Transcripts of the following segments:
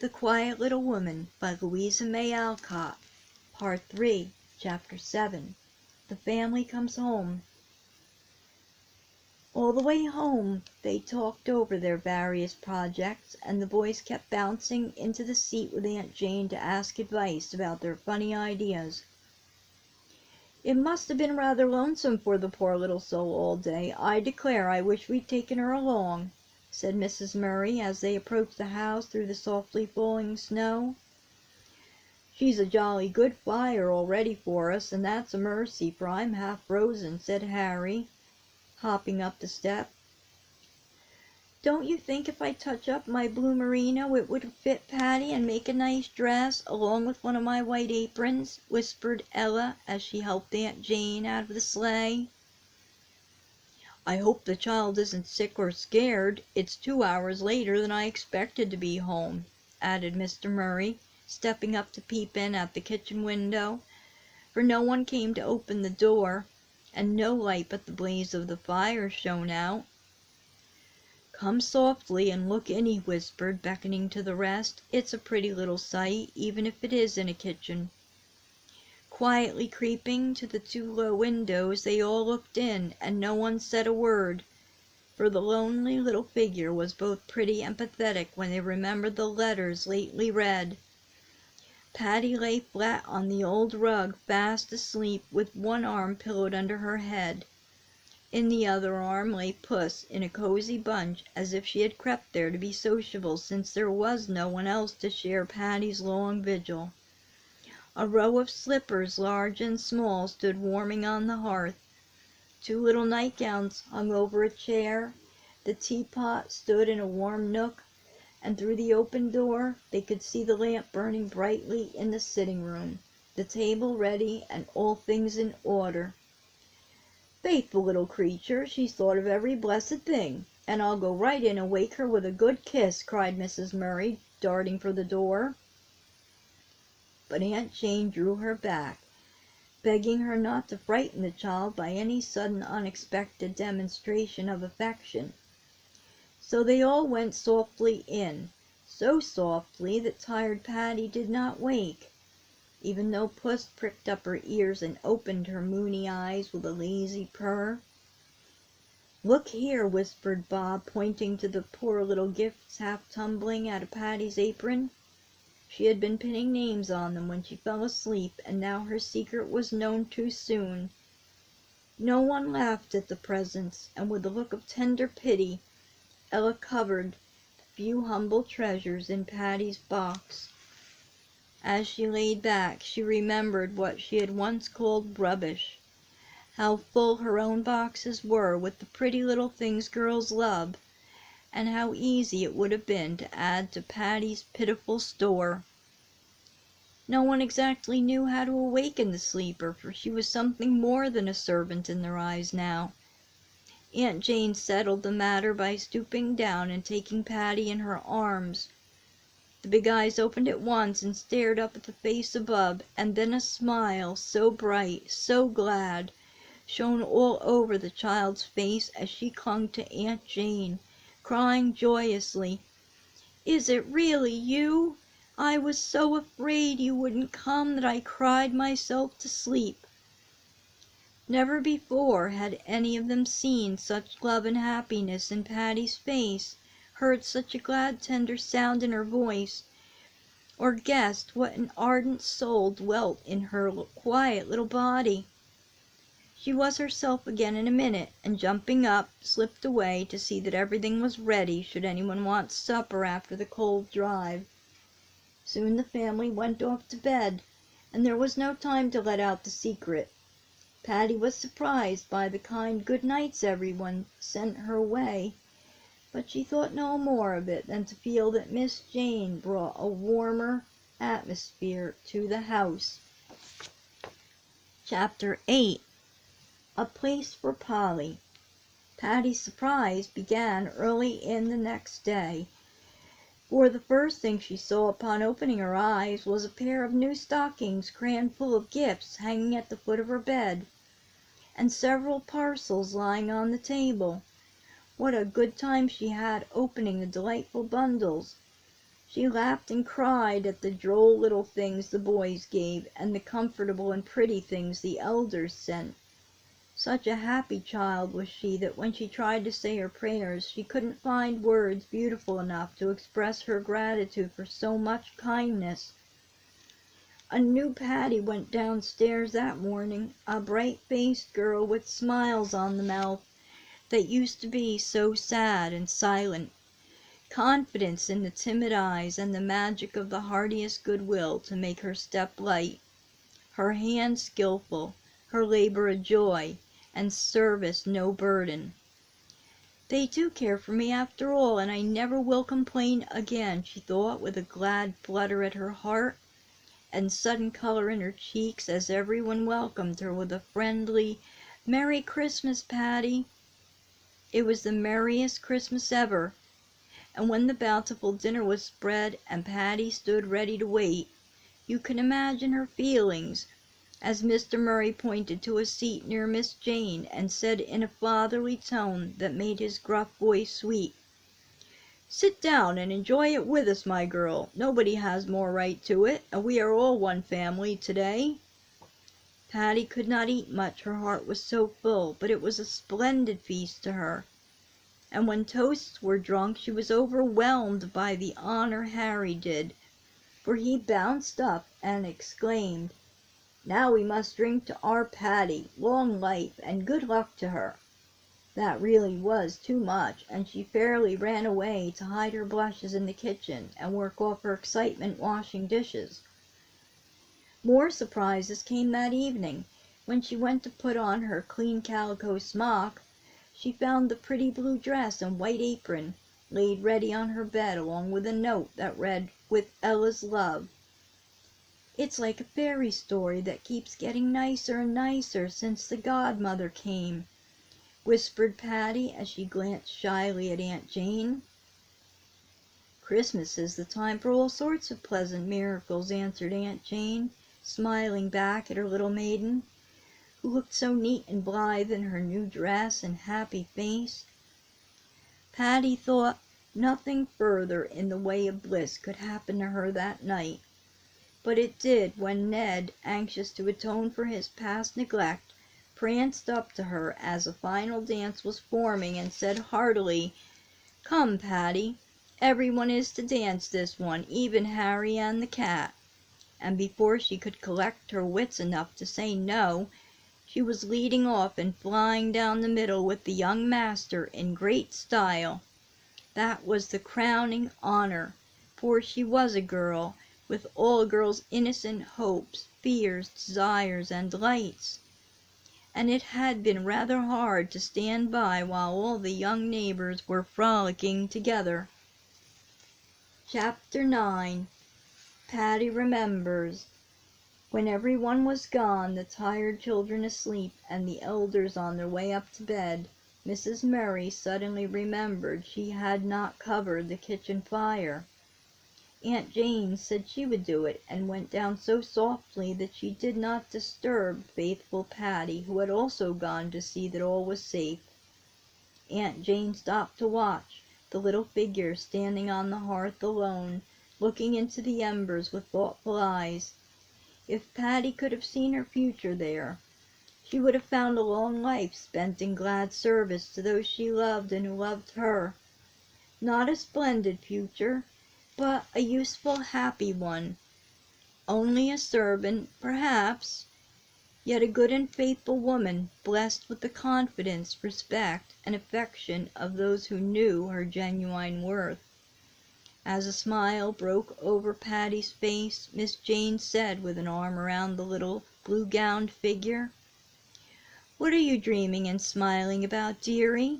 The Quiet Little Woman by Louisa May Alcott, Part 3, Chapter 7. The Family Comes Home. All the way home they talked over their various projects, and the boys kept bouncing into the seat with Aunt Jane to ask advice about their funny ideas. "It must have been rather lonesome for the poor little soul all day. I declare I wish we'd taken her along," said Mrs. Murray as they approached the house through the softly falling snow. "She's a jolly good fire all ready for us, and that's a mercy, for I'm half frozen," said Harry, hopping up the step. "Don't you think if I touch up my blue merino it would fit Patty and make a nice dress, along with one of my white aprons?" whispered Ella as she helped Aunt Jane out of the sleigh. "I hope the child isn't sick or scared. It's 2 hours later than I expected to be home," added Mr. Murray, stepping up to peep in at the kitchen window, for no one came to open the door, and no light but the blaze of the fire shone out. "Come softly and look in," he whispered, beckoning to the rest. "It's a pretty little sight, even if it is in a kitchen." Quietly creeping to the 2 low windows, they all looked in, and no one said a word, for the lonely little figure was both pretty and pathetic when they remembered the letters lately read. Patty lay flat on the old rug, fast asleep, with one arm pillowed under her head. In the other arm lay Puss in a cozy bunch, as if she had crept there to be sociable, since there was no one else to share Patty's long vigil. A row of slippers, large and small, stood warming on the hearth. 2 little nightgowns hung over a chair. The teapot stood in a warm nook, and through the open door they could see the lamp burning brightly in the sitting room, the table ready, and all things in order. "Faithful little creature, she's thought of every blessed thing, and I'll go right in and wake her with a good kiss," cried Mrs. Murray, darting for the door. But Aunt Jane drew her back, begging her not to frighten the child by any sudden unexpected demonstration of affection. So they all went softly in, so softly that tired Patty did not wake, even though Puss pricked up her ears and opened her moony eyes with a lazy purr. "Look here," whispered Bob, pointing to the poor little gifts half tumbling out of Patty's apron. She had been pinning names on them when she fell asleep, and now her secret was known too soon. No one laughed at the presents, and with a look of tender pity Ella covered the few humble treasures in Patty's box. As she laid back, she remembered what she had once called rubbish, how full her own boxes were with the pretty little things girls love, and how easy it would have been to add to Patty's pitiful store. No one exactly knew how to awaken the sleeper, for she was something more than a servant in their eyes now. Aunt Jane settled the matter by stooping down and taking Patty in her arms. The big eyes opened at once and stared up at the face above, and then a smile, so bright, so glad, shone all over the child's face as she clung to Aunt Jane, crying joyously, "Is it really you? I was so afraid you wouldn't come that I cried myself to sleep." Never before had any of them seen such love and happiness in Patty's face, heard such a glad tender sound in her voice, or guessed what an ardent soul dwelt in her quiet little body. She was herself again in a minute, and jumping up, slipped away to see that everything was ready should anyone want supper after the cold drive. Soon the family went off to bed, and there was no time to let out the secret. Patty was surprised by the kind good nights everyone sent her way, but she thought no more of it than to feel that Miss Jane brought a warmer atmosphere to the house. Chapter 8. A Place for Polly. Patty's surprise began early in the next day, for the first thing she saw upon opening her eyes was a pair of new stockings crammed full of gifts hanging at the foot of her bed, and several parcels lying on the table. What a good time she had opening the delightful bundles! She laughed and cried at the droll little things the boys gave, and the comfortable and pretty things the elders sent. Such a happy child was she that when she tried to say her prayers she couldn't find words beautiful enough to express her gratitude for so much kindness. A new Patty went downstairs that morning, a bright-faced girl with smiles on the mouth that used to be so sad and silent, confidence in the timid eyes, and the magic of the heartiest goodwill to make her step light, her hand skillful, her labor a joy, and service no burden. "They do care for me after all, and I never will complain again," she thought, with a glad flutter at her heart and sudden color in her cheeks as everyone welcomed her with a friendly "Merry Christmas, Patty." It was the merriest Christmas ever, and when the bountiful dinner was spread and Patty stood ready to wait, you can imagine her feelings as Mr. Murray pointed to a seat near Miss Jane and said in a fatherly tone that made his gruff voice sweet, "Sit down and enjoy it with us, my girl. Nobody has more right to it, and we are all one family today." Patty could not eat much, her heart was so full, but it was a splendid feast to her, and when toasts were drunk she was overwhelmed by the honor Harry did, for he bounced up and exclaimed, "Now we must drink to our Patty, long life and good luck to her." That really was too much, and she fairly ran away to hide her blushes in the kitchen and work off her excitement washing dishes. More surprises came that evening. When she went to put on her clean calico smock, she found the pretty blue dress and white apron laid ready on her bed, along with a note that read, "With Ella's love." "It's like a fairy story that keeps getting nicer and nicer since the godmother came," whispered Patty as she glanced shyly at Aunt Jane. "Christmas is the time for all sorts of pleasant miracles," answered Aunt Jane, smiling back at her little maiden, who looked so neat and blithe in her new dress and happy face. Patty thought nothing further in the way of bliss could happen to her that night, but it did when Ned, anxious to atone for his past neglect, pranced up to her as a final dance was forming and said heartily, "Come, Patty, everyone is to dance this one, even Harry and the cat." And before she could collect her wits enough to say no, she was leading off and flying down the middle with the young master in great style. That was the crowning honor, for she was a girl, with all a girl's innocent hopes, fears, desires, and delights, and it had been rather hard to stand by while all the young neighbors were frolicking together. Chapter 9. Patty Remembers. When everyone was gone, the tired children asleep, and the elders on their way up to bed, Mrs. Murray suddenly remembered she had not covered the kitchen fire. Aunt Jane said she would do it, and went down so softly that she did not disturb faithful Patty, who had also gone to see that all was safe. Aunt Jane stopped to watch the little figure standing on the hearth alone, looking into the embers with thoughtful eyes. If Patty could have seen her future there, she would have found a long life spent in glad service to those she loved and who loved her. Not a splendid future, but a useful, happy one. Only a servant, perhaps, yet a good and faithful woman, blessed with the confidence, respect, and affection of those who knew her genuine worth. As a smile broke over Patty's face, Miss Jane said, with an arm around the little blue-gowned figure, "What are you dreaming and smiling about, dearie?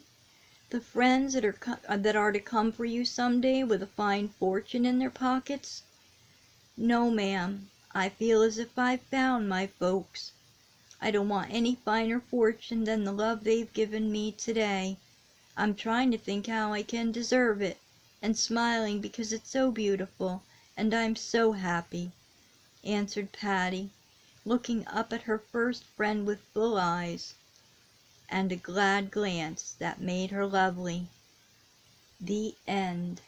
The friends that are to come for you some day with a fine fortune in their pockets?" "No, ma'am. I feel as if I've found my folks. I don't want any finer fortune than the love they've given me today. I'm trying to think how I can deserve it, and smiling because it's so beautiful, and I'm so happy," answered Patty, looking up at her first friend with full eyes, and a glad glance that made her lovely. The end.